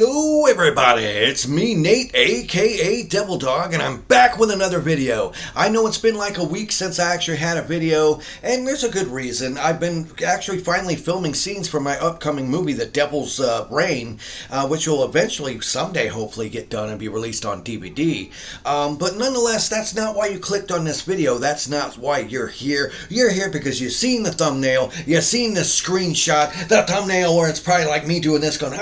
Hello everybody, it's me Nate aka Devil Dog, and I'm back with another video. I know it's been like a week since I actually had a video, and there's a good reason. I've been actually finally filming scenes for my upcoming movie, The Devil's Reign, which will eventually someday hopefully get done and be released on DVD. But nonetheless, that's not why you clicked on this video. That's not why you're here. You're here because you've seen the thumbnail, you've seen the screenshot, the thumbnail where it's probably like me doing this going,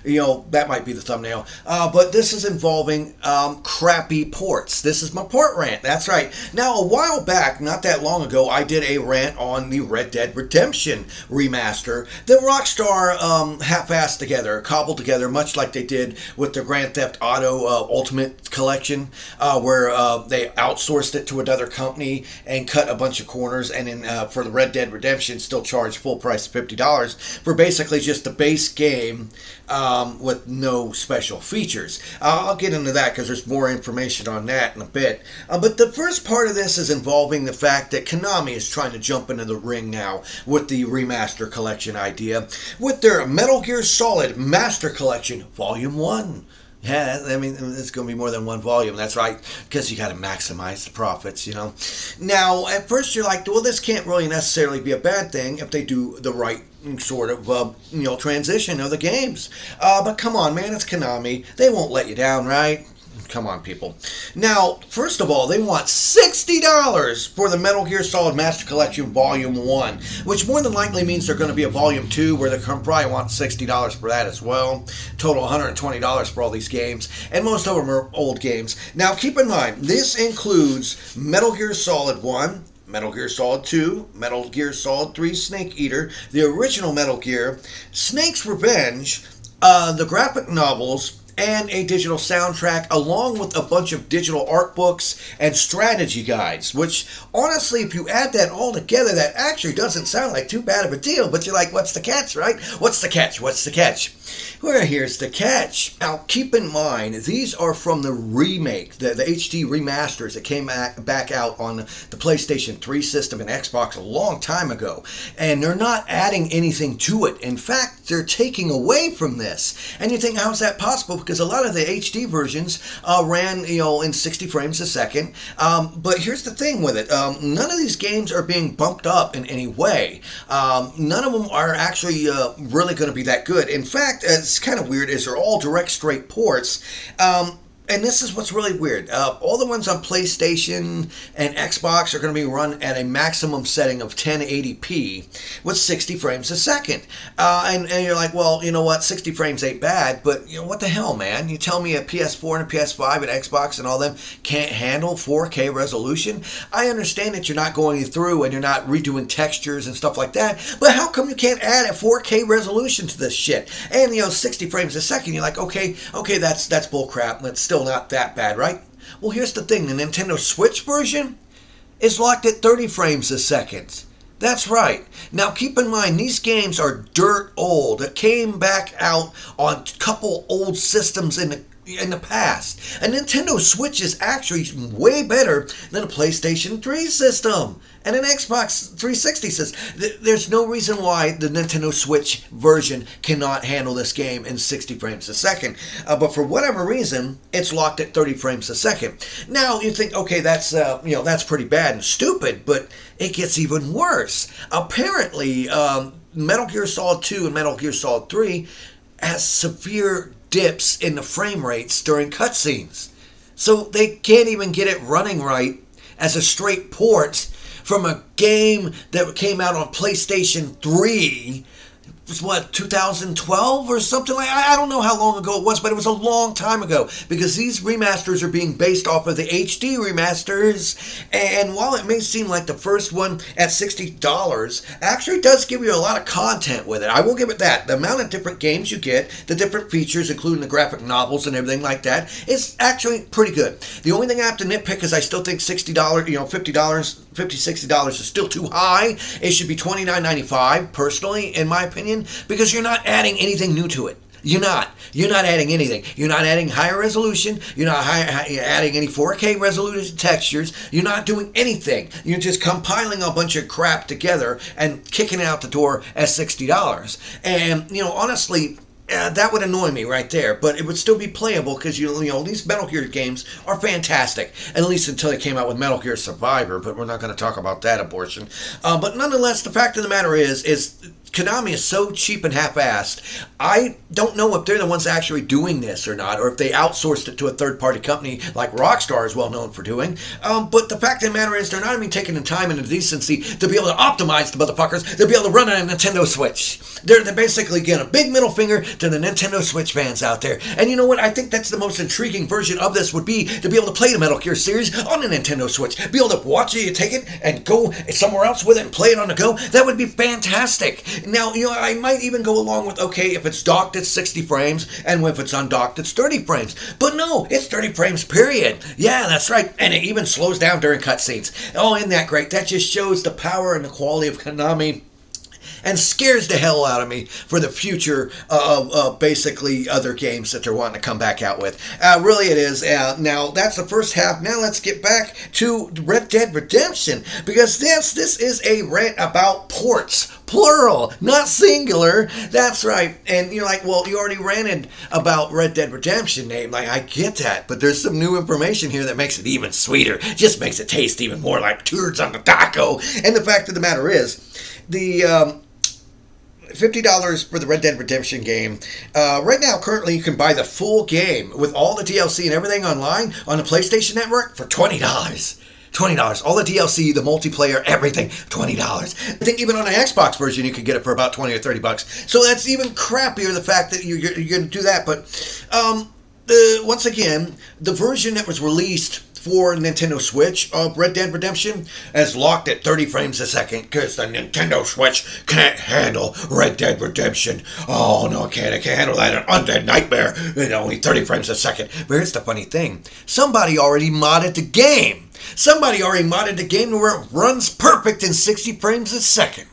you know, that might be the thumbnail. But this is involving crappy ports. This is my port rant. That's right. Now, a while back, not that long ago, I did a rant on the Red Dead Redemption Remaster that Rockstar half-assed together, cobbled together, much like they did with the Grand Theft Auto Ultimate Collection, where they outsourced it to another company and cut a bunch of corners, and then for the Red Dead Redemption, still charged full price of $50 for basically just the base game with no special features. I'll get into that because there's more information on that in a bit. But the first part of this is involving the fact that Konami is trying to jump into the ring now with the Remaster Collection idea with their Metal Gear Solid Master Collection Volume 1. Yeah, I mean, it's going to be more than one volume. That's right, because you got to maximize the profits, you know. Now, at first you're like, well, this can't really necessarily be a bad thing if they do the right sort of, you know, transition of the games. But come on, man, it's Konami. They won't let you down, right? Come on, people. Now, first of all, they want $60 for the Metal Gear Solid Master Collection Volume 1, which more than likely means they're going to be a Volume 2, where they probably want $60 for that as well. Total $120 for all these games, and most of them are old games. Now, keep in mind, this includes Metal Gear Solid 1, Metal Gear Solid 2, Metal Gear Solid 3 Snake Eater, the original Metal Gear, Snake's Revenge, the graphic novels, and a digital soundtrack, along with a bunch of digital art books and strategy guides, which, honestly, if you add that all together, that actually doesn't sound like too bad of a deal, but you're like, what's the catch, right? What's the catch? What's the catch? Well, here's the catch. Now, keep in mind, these are from the remake, the HD remasters that came back out on the PlayStation 3 system and Xbox a long time ago, and they're not adding anything to it. In fact, they're taking away from this. And you think, how's that possible? Because a lot of the HD versions ran, you know, in 60 frames a second. But here's the thing with it. None of these games are being bumped up in any way. None of them are actually really going to be that good. In fact, it's kind of weird, is they're all direct straight ports. And this is what's really weird. All the ones on PlayStation and Xbox are going to be run at a maximum setting of 1080p with 60 frames a second. And you're like, well, you know what? 60 frames ain't bad, but you know what the hell, man? You tell me a PS4 and a PS5 and Xbox and all them can't handle 4K resolution? I understand that you're not going through and you're not redoing textures and stuff like that, but how come you can't add a 4K resolution to this shit? And, you know, 60 frames a second, you're like, okay, that's bullcrap. It's still not that bad, right? Well, here's the thing. The Nintendo Switch version is locked at 30 frames a second. That's right. Now, keep in mind, these games are dirt old. It came back out on a couple old systems in the past. A Nintendo Switch is actually way better than a PlayStation 3 system and an Xbox 360 system. There's no reason why the Nintendo Switch version cannot handle this game in 60 frames a second. But for whatever reason, it's locked at 30 frames a second. Now, you think, okay, that's you know, that's pretty bad and stupid, but it gets even worse. Apparently, Metal Gear Solid 2 and Metal Gear Solid 3 has severe dips in the frame rates during cutscenes. So they can't even get it running right as a straight port from a game that came out on PlayStation 3. It was what, 2012 or something like that? I don't know how long ago it was, but it was a long time ago, because these remasters are being based off of the HD remasters. And while it may seem like the first one at $60 actually does give you a lot of content with it, I will give it that. The amount of different games you get, the different features, including the graphic novels and everything like that, is actually pretty good. The only thing I have to nitpick is I still think $60, you know, $50, $60 is still too high. It should be $29.95, personally, in my opinion, because you're not adding anything new to it. You're not adding anything. You're not adding higher resolution. You're not adding any 4K resolution textures. You're not doing anything. You're just compiling a bunch of crap together and kicking it out the door at $60. And, you know, honestly, that would annoy me right there, but it would still be playable because you know these Metal Gear games are fantastic, at least until they came out with Metal Gear Survivor. But we're not going to talk about that abortion. But nonetheless, the fact of the matter is Konami is so cheap and half-assed. I don't know if they're the ones actually doing this or not, or if they outsourced it to a third-party company like Rockstar is well known for doing. But the fact of the matter is they're not even taking the time and the decency to be able to optimize the motherfuckers to be able to run on a Nintendo Switch. They're basically getting a big middle finger to the Nintendo Switch fans out there. And you know what? I think that's the most intriguing version of this would be to be able to play the Metal Gear series on the Nintendo Switch. Be able to watch it, you take it, and go somewhere else with it and play it on the go. That would be fantastic. Now, you know, I might even go along with, okay, if it's docked, it's 60 frames, and if it's undocked, it's 30 frames. But no, it's 30 frames, period. Yeah, that's right. And it even slows down during cutscenes. Oh, isn't that great? That just shows the power and the quality of Konami, and scares the hell out of me for the future of basically other games that they're wanting to come back out with. Really it is. Now, that's the first half. Now let's get back to Red Dead Redemption, because this is a rant about ports. Plural, not singular. That's right. And you're like, well, you already ranted about Red Dead Redemption, Nate. Like, I get that, but there's some new information here that makes it even sweeter. Just makes it taste even more like turds on the taco. And the fact of the matter is, the $50 for the Red Dead Redemption game. Right now, currently, you can buy the full game with all the DLC and everything online on the PlayStation Network for $20. $20. All the DLC, the multiplayer, everything, $20. I think even on an Xbox version, you could get it for about 20 or 30 bucks. So that's even crappier, the fact that you're going to do that. But once again, the version that was released for Nintendo Switch of Red Dead Redemption is locked at 30 frames a second because the Nintendo Switch can't handle Red Dead Redemption. Oh, no, it can't. It can't handle that. An undead nightmare. It's only 30 frames a second. But here's the funny thing. Somebody already modded the game. Somebody already modded the game to where it runs perfect in 60 frames a second.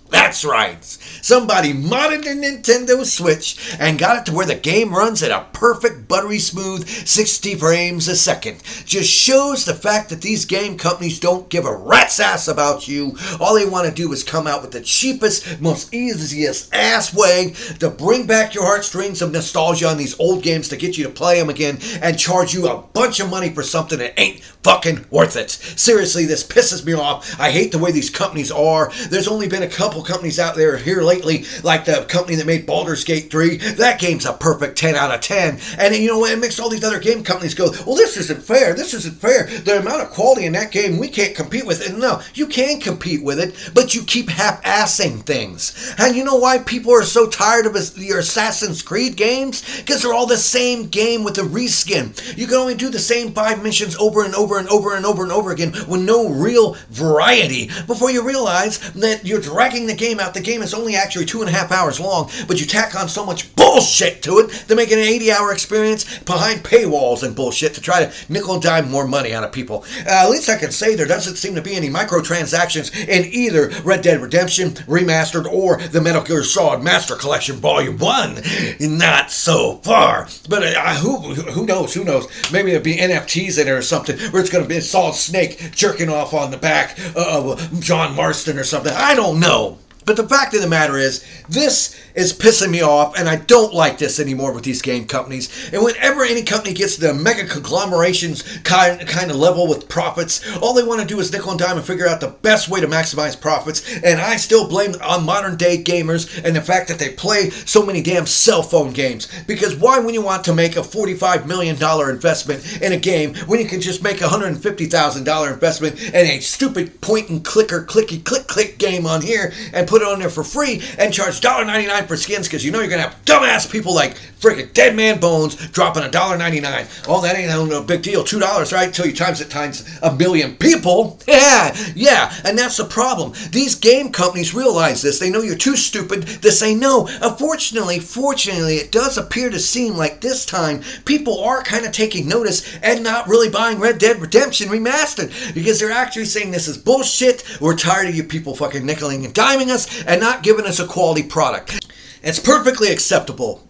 That's right. Somebody modded the Nintendo Switch and got it to where the game runs at a perfect, buttery smooth 60 frames a second. Just shows the fact that these game companies don't give a rat's ass about you. All they want to do is come out with the cheapest, most easiest ass way to bring back your heartstrings of nostalgia on these old games to get you to play them again and charge you a bunch of money for something that ain't fucking worth it. Seriously, this pisses me off. I hate the way these companies are. There's only been a couple companies out there here lately, like the company that made Baldur's Gate 3. That game's a perfect 10 out of 10. And you know what? It makes all these other game companies go, well, this isn't fair. This isn't fair. The amount of quality in that game, we can't compete with it. No, you can compete with it, but you keep half-assing things. And you know why people are so tired of your Assassin's Creed games? Because they're all the same game with a reskin. You can only do the same 5 missions over and over and over and over and over again with no real variety before you realize that you're dragging the game out. The game is only actually 2.5 hours long, but you tack on so much bullshit to it to make it an 80-hour experience behind paywalls and bullshit to try to nickel and dime more money out of people. At least I can say there doesn't seem to be any microtransactions in either Red Dead Redemption Remastered or the Metal Gear Solid Master Collection Volume 1. Not so far. But who knows? Who knows? Maybe there'll be NFTs in there or something where it's going to be a Solid Snake jerking off on the back of John Marston or something. I don't know. But the fact of the matter is, this is pissing me off, and I don't like this anymore with these game companies. And whenever any company gets to the mega conglomerations kind of level with profits, all they want to do is nickel and dime and figure out the best way to maximize profits. And I still blame it on modern day gamers and the fact that they play so many damn cell phone games. Because why would you want to make a $45 million investment in a game when you can just make a $150,000 investment in a stupid point and clicker clicky click click game on here and put it on there for free and charge $1.99 for skins because you know you're going to have dumbass people like freaking Dead Man Bones dropping $1.99. Oh, that ain't no big deal. $2, right? Until you times it times a million people. Yeah. And that's the problem. These game companies realize this. They know you're too stupid to say no. Fortunately, it does appear to seem like this time people are kind of taking notice and not really buying Red Dead Redemption Remastered because they're actually saying this is bullshit. We're tired of you people fucking nickeling and diming us and not giving us a quality product. It's perfectly acceptable.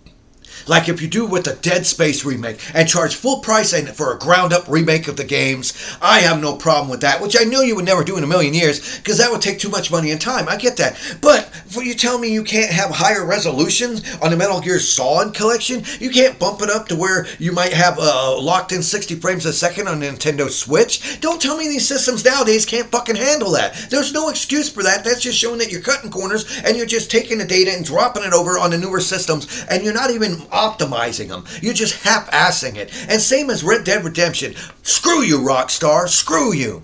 like if you do with the Dead Space remake and charge full price and for a ground up remake of the games, I have no problem with that, which I know you would never do in a million years because that would take too much money and time. I get that. But for you tell me you can't have higher resolutions on the Metal Gear Solid collection? You can't bump it up to where you might have locked in 60 frames a second on Nintendo Switch? Don't tell me these systems nowadays can't fucking handle that. There's no excuse for that. That's just showing that you're cutting corners and you're just taking the data and dropping it over on the newer systems, and you're not even optimizing them. You're just half-assing it. And same as Red Dead Redemption. Screw you, Rockstar. Screw you.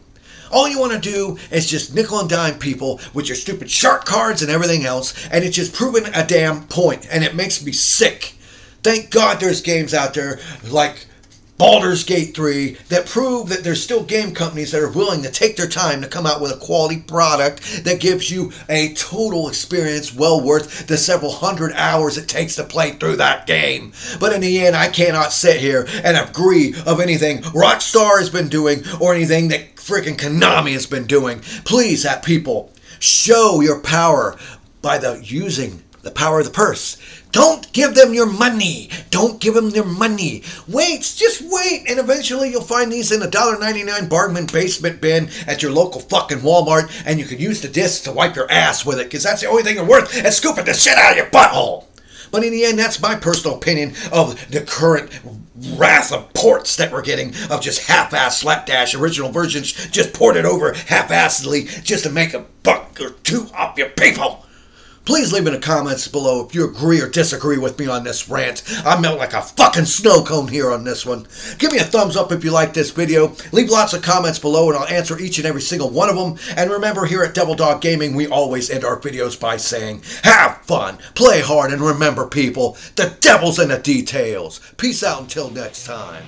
All you want to do is just nickel and dime people with your stupid shark cards and everything else, and it's just proving a damn point, and it makes me sick. Thank God there's games out there like Baldur's Gate 3 that prove that there's still game companies that are willing to take their time to come out with a quality product that gives you a total experience well worth the several hundred hours it takes to play through that game. But in the end, I cannot sit here and agree of anything Rockstar has been doing or anything that freaking Konami has been doing. Please, that people, show your power by using the power of the purse. Don't give them your money. Don't give them their money. Wait, just wait, and eventually you'll find these in a $1.99 bargain basement bin at your local fucking Walmart, and you can use the discs to wipe your ass with it, because that's the only thing you're worth, and scooping the shit out of your butthole. But in the end, that's my personal opinion of the current wrath of ports that we're getting of just half-ass slapdash original versions just ported over half-assedly just to make a buck or two off your people. Please leave in the comments below if you agree or disagree with me on this rant. I melt like a fucking snow cone here on this one. Give me a thumbs up if you like this video. Leave lots of comments below and I'll answer each and every single one of them. And remember, here at Devil Dog Gaming, we always end our videos by saying, have fun, play hard, and remember, people, the devil's in the details. Peace out until next time.